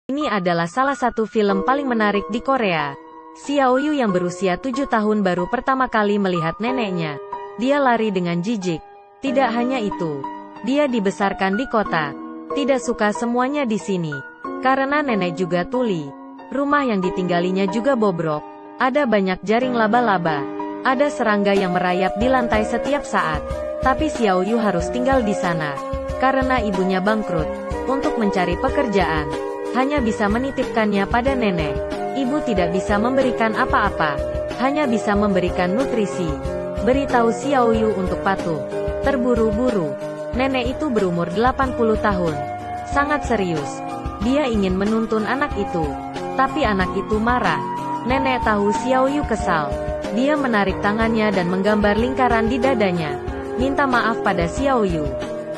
Ini adalah salah satu film paling menarik di Korea. Xiaoyu yang berusia 7 tahun baru pertama kali melihat neneknya. Dia lari dengan jijik. Tidak hanya itu, dia dibesarkan di kota. Tidak suka semuanya di sini. Karena nenek juga tuli. Rumah yang ditinggalinya juga bobrok. Ada banyak jaring laba-laba. Ada serangga yang merayap di lantai setiap saat. Tapi Xiaoyu harus tinggal di sana. Karena ibunya bangkrut. Untuk mencari pekerjaan, hanya bisa menitipkannya pada nenek. Ibu tidak bisa memberikan apa-apa. Hanya bisa memberikan nutrisi. Beritahu Xiaoyu untuk patuh. Terburu-buru. Nenek itu berumur 80 tahun. Sangat serius. Dia ingin menuntun anak itu. Tapi anak itu marah. Nenek tahu Xiaoyu kesal. Dia menarik tangannya dan menggambar lingkaran di dadanya. Minta maaf pada Xiaoyu.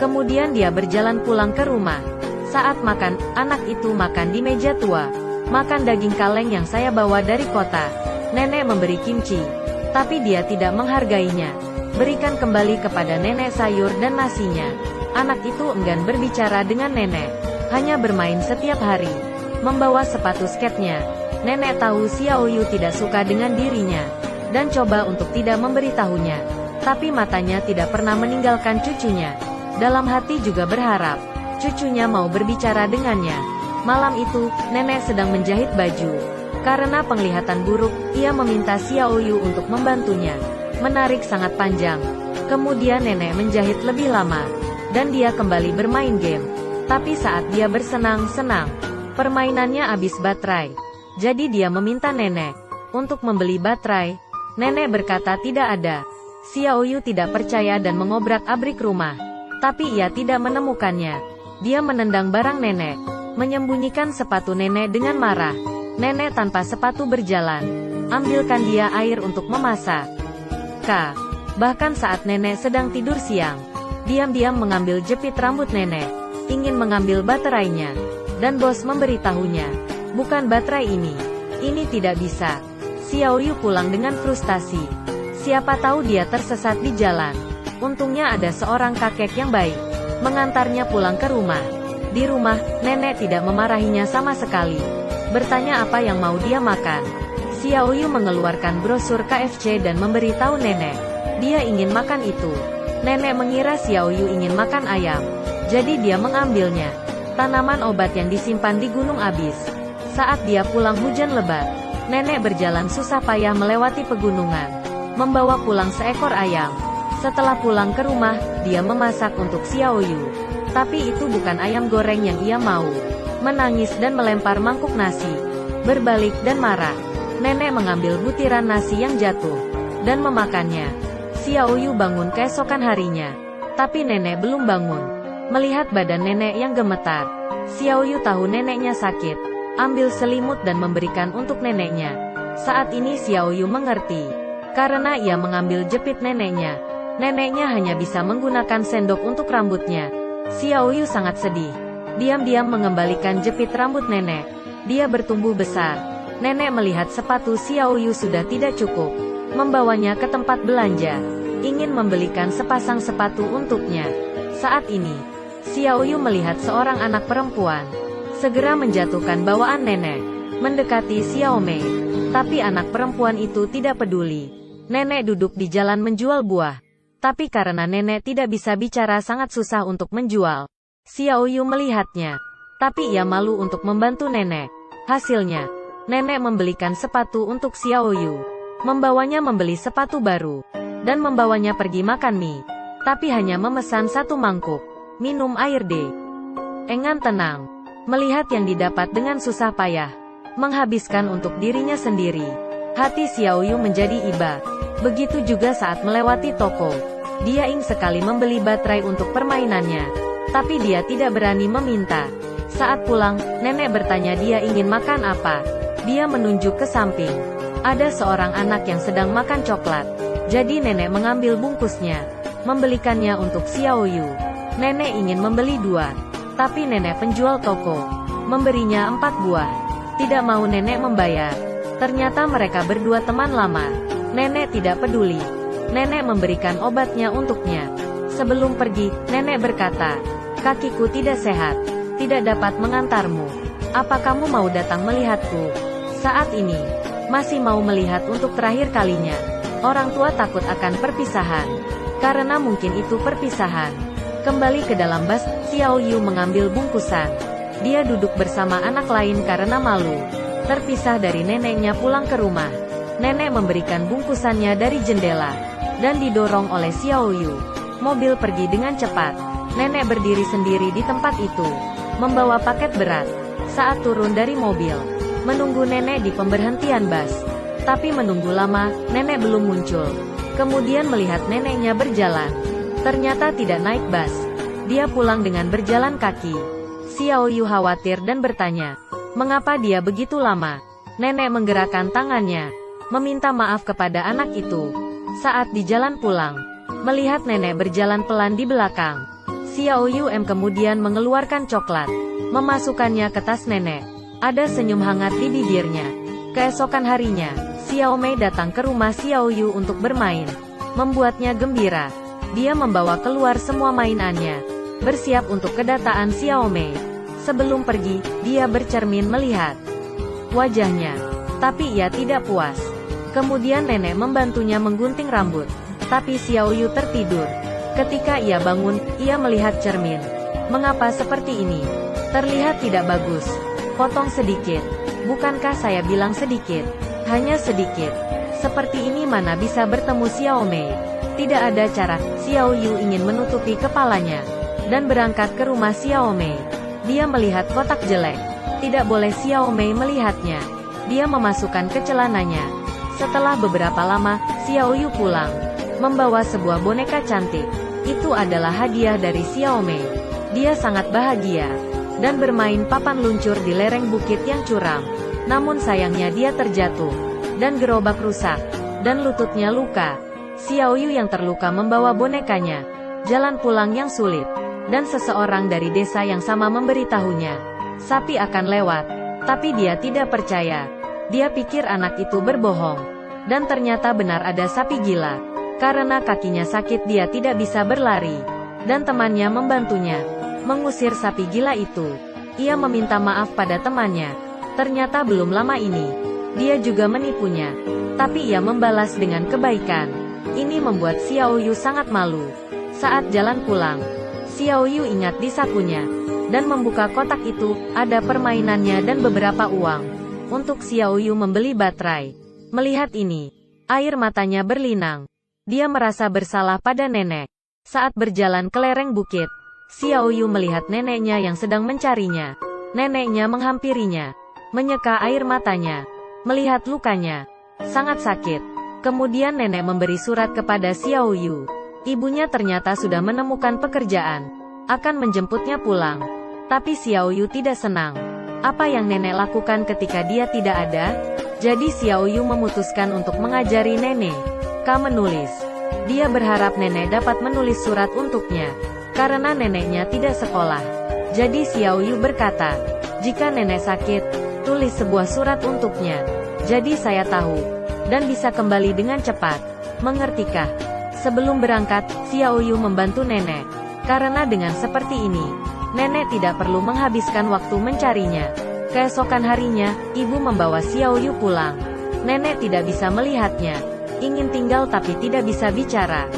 Kemudian dia berjalan pulang ke rumah. Saat makan, anak itu makan di meja tua. Makan daging kaleng yang saya bawa dari kota. Nenek memberi kimchi. Tapi dia tidak menghargainya. Berikan kembali kepada nenek sayur dan nasinya. Anak itu enggan berbicara dengan nenek. Hanya bermain setiap hari. Membawa sepatu skate-nya. Nenek tahu Xiaoyu tidak suka dengan dirinya. Dan coba untuk tidak memberitahunya. Tapi matanya tidak pernah meninggalkan cucunya. Dalam hati juga berharap cucunya mau berbicara dengannya. Malam itu, nenek sedang menjahit baju. Karena penglihatan buruk, ia meminta Xiaoyu untuk membantunya. Menarik sangat panjang. Kemudian nenek menjahit lebih lama. Dan dia kembali bermain game. Tapi saat dia bersenang-senang, permainannya habis baterai. Jadi dia meminta nenek untuk membeli baterai. Nenek berkata tidak ada. Xiaoyu tidak percaya dan mengobrak-abrik rumah. Tapi ia tidak menemukannya. Dia menendang barang nenek. Menyembunyikan sepatu nenek dengan marah. Nenek tanpa sepatu berjalan. Ambilkan dia air untuk memasak. Bahkan saat nenek sedang tidur siang, diam-diam mengambil jepit rambut nenek. Ingin mengambil baterainya. Dan bos memberitahunya, bukan baterai ini. Ini tidak bisa. Xiaoyu pulang dengan frustasi. Siapa tahu dia tersesat di jalan. Untungnya ada seorang kakek yang baik. Mengantarnya pulang ke rumah. Di rumah, nenek tidak memarahinya sama sekali. Bertanya apa yang mau dia makan. Xiaoyu mengeluarkan brosur KFC dan memberitahu nenek. Dia ingin makan itu. Nenek mengira Xiaoyu ingin makan ayam. Jadi dia mengambilnya. Tanaman obat yang disimpan di gunung habis. Saat dia pulang hujan lebat. Nenek berjalan susah payah melewati pegunungan. Membawa pulang seekor ayam. Setelah pulang ke rumah, dia memasak untuk Xiaoyu. Tapi itu bukan ayam goreng yang ia mau. Menangis dan melempar mangkuk nasi. Berbalik dan marah. Nenek mengambil butiran nasi yang jatuh. Dan memakannya. Xiaoyu bangun keesokan harinya. Tapi nenek belum bangun. Melihat badan nenek yang gemetar. Xiaoyu tahu neneknya sakit. Ambil selimut dan memberikan untuk neneknya. Saat ini Xiaoyu mengerti. Karena ia mengambil jepit neneknya. Neneknya hanya bisa menggunakan sendok untuk rambutnya. Xiaoyu sangat sedih. Diam-diam mengembalikan jepit rambut nenek. Dia bertumbuh besar. Nenek melihat sepatu Xiaoyu sudah tidak cukup. Membawanya ke tempat belanja. Ingin membelikan sepasang sepatu untuknya. Saat ini, Xiaoyu melihat seorang anak perempuan. Segera menjatuhkan bawaan nenek. Mendekati Xiaomei. Tapi anak perempuan itu tidak peduli. Nenek duduk di jalan menjual buah. Tapi karena nenek tidak bisa bicara sangat susah untuk menjual. Xiaoyu melihatnya. Tapi ia malu untuk membantu nenek. Hasilnya, nenek membelikan sepatu untuk Xiaoyu. Membawanya membeli sepatu baru. Dan membawanya pergi makan mie. Tapi hanya memesan satu mangkuk. Minum air deh. Engan tenang. Melihat yang didapat dengan susah payah. Menghabiskan untuk dirinya sendiri. Hati Xiaoyu menjadi iba. Begitu juga saat melewati toko. Dia ingin sekali membeli baterai untuk permainannya. Tapi dia tidak berani meminta. Saat pulang, nenek bertanya dia ingin makan apa. Dia menunjuk ke samping. Ada seorang anak yang sedang makan coklat. Jadi nenek mengambil bungkusnya. Membelikannya untuk Xiaoyu. Nenek ingin membeli 2. Tapi nenek penjual toko memberinya 4 buah. Tidak mau nenek membayar. Ternyata mereka berdua teman lama. Nenek tidak peduli. Nenek memberikan obatnya untuknya. Sebelum pergi, nenek berkata, kakiku tidak sehat. Tidak dapat mengantarmu. Apa kamu mau datang melihatku? Saat ini, masih mau melihat untuk terakhir kalinya. Orang tua takut akan perpisahan. Karena mungkin itu perpisahan. Kembali ke dalam bus, Xiao Yu mengambil bungkusan. Dia duduk bersama anak lain karena malu. Terpisah dari neneknya pulang ke rumah. Nenek memberikan bungkusannya dari jendela. Dan didorong oleh Xiao Yu. Mobil pergi dengan cepat. Nenek berdiri sendiri di tempat itu. Membawa paket berat. Saat turun dari mobil. Menunggu nenek di pemberhentian bus. Tapi menunggu lama, nenek belum muncul. Kemudian melihat neneknya berjalan. Ternyata tidak naik bus. Dia pulang dengan berjalan kaki. Xiao Yu khawatir dan bertanya, mengapa dia begitu lama? Nenek menggerakkan tangannya, meminta maaf kepada anak itu. Saat di jalan pulang, melihat nenek berjalan pelan di belakang, Xiao Yu kemudian mengeluarkan coklat, memasukkannya ke tas nenek. Ada senyum hangat di bibirnya. Keesokan harinya, Xiao Mei datang ke rumah Xiao Yu untuk bermain, membuatnya gembira. Dia membawa keluar semua mainannya, bersiap untuk kedatangan Xiao Mei. Sebelum pergi, dia bercermin melihat wajahnya, tapi ia tidak puas. Kemudian nenek membantunya menggunting rambut, tapi Xiao Yu tertidur. Ketika ia bangun, ia melihat cermin. Mengapa seperti ini? Terlihat tidak bagus. Potong sedikit. Bukankah saya bilang sedikit? Hanya sedikit. Seperti ini mana bisa bertemu Xiao Mei? Tidak ada cara. Xiao Yu ingin menutupi kepalanya dan berangkat ke rumah Xiao Mei. Dia melihat kotak jelek. Tidak boleh Xiao Mei melihatnya. Dia memasukkan ke celananya. Setelah beberapa lama, Xiao Yu pulang, membawa sebuah boneka cantik. Itu adalah hadiah dari Xiao Mei. Dia sangat bahagia dan bermain papan luncur di lereng bukit yang curam. Namun sayangnya dia terjatuh dan gerobak rusak dan lututnya luka. Xiao Yu yang terluka membawa bonekanya. Jalan pulang yang sulit. Dan seseorang dari desa yang sama memberitahunya, sapi akan lewat. Tapi dia tidak percaya. Dia pikir anak itu berbohong. Dan ternyata benar ada sapi gila. Karena kakinya sakit dia tidak bisa berlari. Dan temannya membantunya mengusir sapi gila itu. Ia meminta maaf pada temannya. Ternyata belum lama ini, dia juga menipunya. Tapi ia membalas dengan kebaikan. Ini membuat Xiao Yu sangat malu. Saat jalan pulang, Xiao Yu ingat di sakunya, dan membuka kotak itu, ada permainannya dan beberapa uang. Untuk Xiao Yu membeli baterai. Melihat ini, air matanya berlinang. Dia merasa bersalah pada nenek. Saat berjalan ke lereng bukit, Xiao Yu melihat neneknya yang sedang mencarinya. Neneknya menghampirinya, menyeka air matanya, melihat lukanya. Sangat sakit. Kemudian nenek memberi surat kepada Xiao Yu. Ibunya ternyata sudah menemukan pekerjaan, akan menjemputnya pulang. Tapi Xiao Yu tidak senang. Apa yang nenek lakukan ketika dia tidak ada? Jadi Xiao Yu memutuskan untuk mengajari nenek menulis. Dia berharap nenek dapat menulis surat untuknya, karena neneknya tidak sekolah. Jadi Xiao Yu berkata, jika nenek sakit, tulis sebuah surat untuknya. Jadi saya tahu, dan bisa kembali dengan cepat. Mengertikah? Sebelum berangkat, Xiao Yu membantu nenek. Karena dengan seperti ini, nenek tidak perlu menghabiskan waktu mencarinya. Keesokan harinya, ibu membawa Xiao Yu pulang. Nenek tidak bisa melihatnya. Ingin tinggal tapi tidak bisa bicara.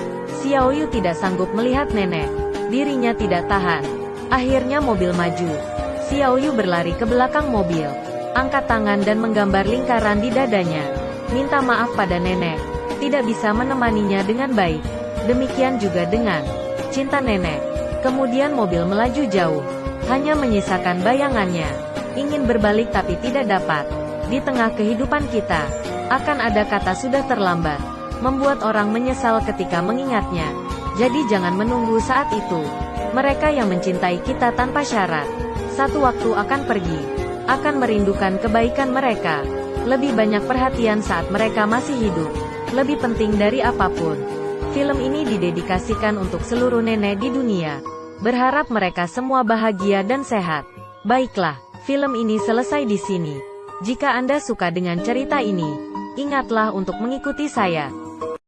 Xiao Yu tidak sanggup melihat nenek. Dirinya tidak tahan. Akhirnya mobil maju. Xiao Yu berlari ke belakang mobil. Angkat tangan dan menggambar lingkaran di dadanya. Minta maaf pada nenek. Tidak bisa menemaninya dengan baik. Demikian juga dengan cinta nenek. Kemudian mobil melaju jauh. Hanya menyisakan bayangannya. Ingin berbalik tapi tidak dapat. Di tengah kehidupan kita, akan ada kata sudah terlambat. Membuat orang menyesal ketika mengingatnya. Jadi jangan menunggu saat itu. Mereka yang mencintai kita tanpa syarat, satu waktu akan pergi. Akan merindukan kebaikan mereka. Lebih banyak perhatian saat mereka masih hidup. Lebih penting dari apapun. Film ini didedikasikan untuk seluruh nenek di dunia. Berharap mereka semua bahagia dan sehat. Baiklah, film ini selesai di sini. Jika Anda suka dengan cerita ini, ingatlah untuk mengikuti saya.